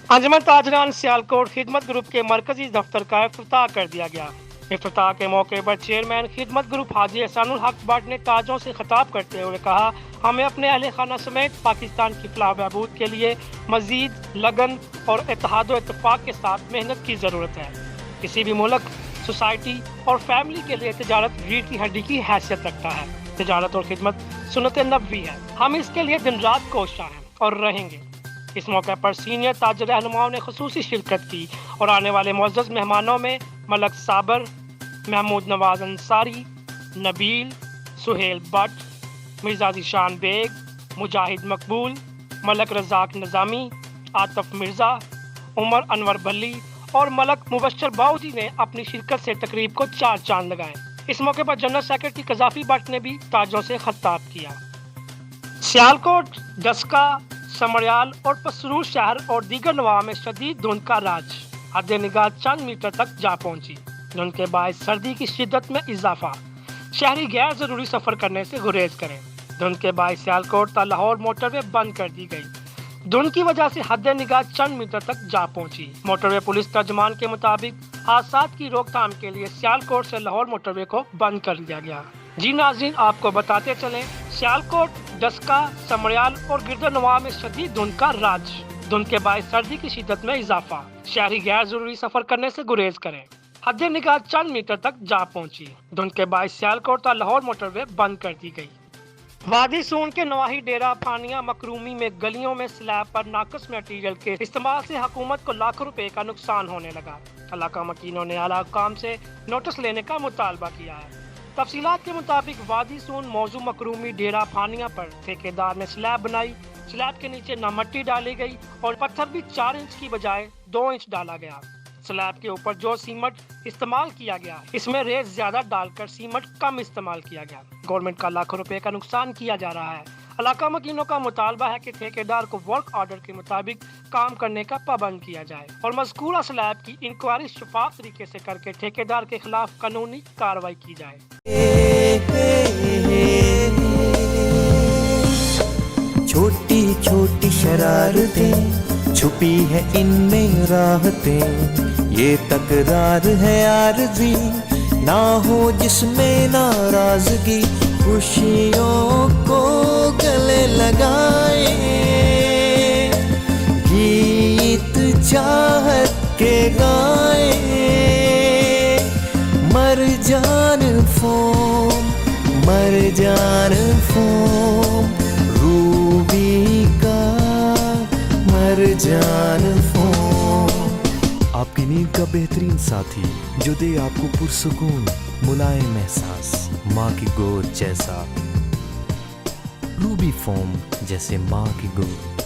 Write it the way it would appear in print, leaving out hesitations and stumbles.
अंजुमन ताजरान सियालकोट खिदमत ग्रुप के मरकजी दफ्तर का इफ्तिताह कर दिया गया। इफ्तिताह के मौके पर चेयरमैन खिदमत ग्रुप हाजी एहसानुल हक भट्ट ने ताजों से खिताब करते हुए कहा, हमें अपने अहले खाना समेत पाकिस्तान की फलाह बहबूद के लिए मजीद लगन और इत्तेहाद व इत्तेफाक के साथ मेहनत की ज़रूरत है। किसी भी मुल्क, सोसाइटी और फैमिली के लिए तजारत रीढ़ की हड्डी की हैसियत रखता है। तजारत और खिदमत सुन्नत नबवी है। हम इसके लिए दिन रात कोशिश हैं और रहेंगे। इस मौके पर सीनियर ताजर रहनुमाओं ने खुसूसी शिरकत की और आने वाले मुअज़्ज़ज़ मेहमानों में मलक साबर, महमूद नवाज अंसारी, नबील, सुहेल भट्ट, मिर्ज़ा ज़ीशान बेग, मुजाहिद मकबूल, मलक रज़ाक नज़ामी, आतफ मिर्ज़ा, उमर अनवर बल्ली और मलक मुबश्शर बाउदी ने अपनी शिरकत से तकरीब को चार चांद लगाए। इस मौके पर जनरल सेक्रेटरी कज़ाफ़ी भट्ट ने भी ताजों से खिताब किया। सियालकोट, डस्का, समरियाल और पसरूर शहर और दीगर नवाह में शदीद धुंध का राज हद निगाह चंद मीटर तक जा पहुंची। धुंध के बायस सर्दी की शिद्दत में इजाफा, शहरी गैर जरूरी सफर करने से गुरेज करें। धुंध के बायस सियालकोट ता लाहौर मोटरवे बंद कर दी गई। धुंध की वजह से हद निगाह चंद मीटर तक जा पहुंची। मोटरवे पुलिस तर्जमान के मुताबिक हादसात की रोकथाम के लिए सियालकोट से लाहौर मोटरवे को बंद कर दिया गया। जी नाज़रीन, आपको बताते चलें, सियालकोट, डस्का, समरियाल और गिरदर नवाह में शदीद धुंध का राज। धुंध के बायस सर्दी की शिद्दत में इजाफा, शहरी गैर जरूरी सफर करने से गुरेज करें। हद निगाह चंद मीटर तक जा पहुंची। धुंध के बायस सियालकोट और लाहौर मोटरवे बंद कर दी गई। वादी सून के नवाही डेरा फानिया मकरूमी में गलियों में स्लैब पर नाकस मटीरियल के इस्तेमाल से हुकूमत को लाखों रुपए का नुकसान होने लगा। इलाका मकीनों ने आला हुक्काम से नोटिस लेने का मुतालबा किया है। तफसीलात के मुताबिक वादी सून मौजू मकरूमी डेरा फानिया पर ठेकेदार ने स्लैब बनाई। स्लैब के नीचे न मिट्टी डाली गई और पत्थर भी 4 इंच की बजाय 2 इंच डाला गया। स्लैब के ऊपर जो सीमेंट इस्तेमाल किया गया, इसमें रेत ज्यादा डालकर सीमेंट कम इस्तेमाल किया गया। गवर्नमेंट का लाखों रुपए का नुकसान किया जा रहा है। इलाका मकीनों का मुतालबा है कि ठेकेदार को वर्क ऑर्डर के मुताबिक काम करने का पाबंद किया जाए और मज़कूरा स्लैब की इंक्वायरी शफाफ तरीके से करके ठेकेदार के खिलाफ कानूनी कार्रवाई की जाए। छोटी छोटी शरारतें छुपी है इनमें राहतें, ये तकरार है आरज़ी, ना हो जिसमें नाराजगी, खुशियों को गले लगाए, गीत चाहत के गाए, मर जान फोम रूबी का मर जान फोम। आपकी नींद का बेहतरीन साथी जो दे आपको पुरसुकून मुलायम एहसास, माँ की गोद जैसा, रूबी फोम जैसे माँ की गोद।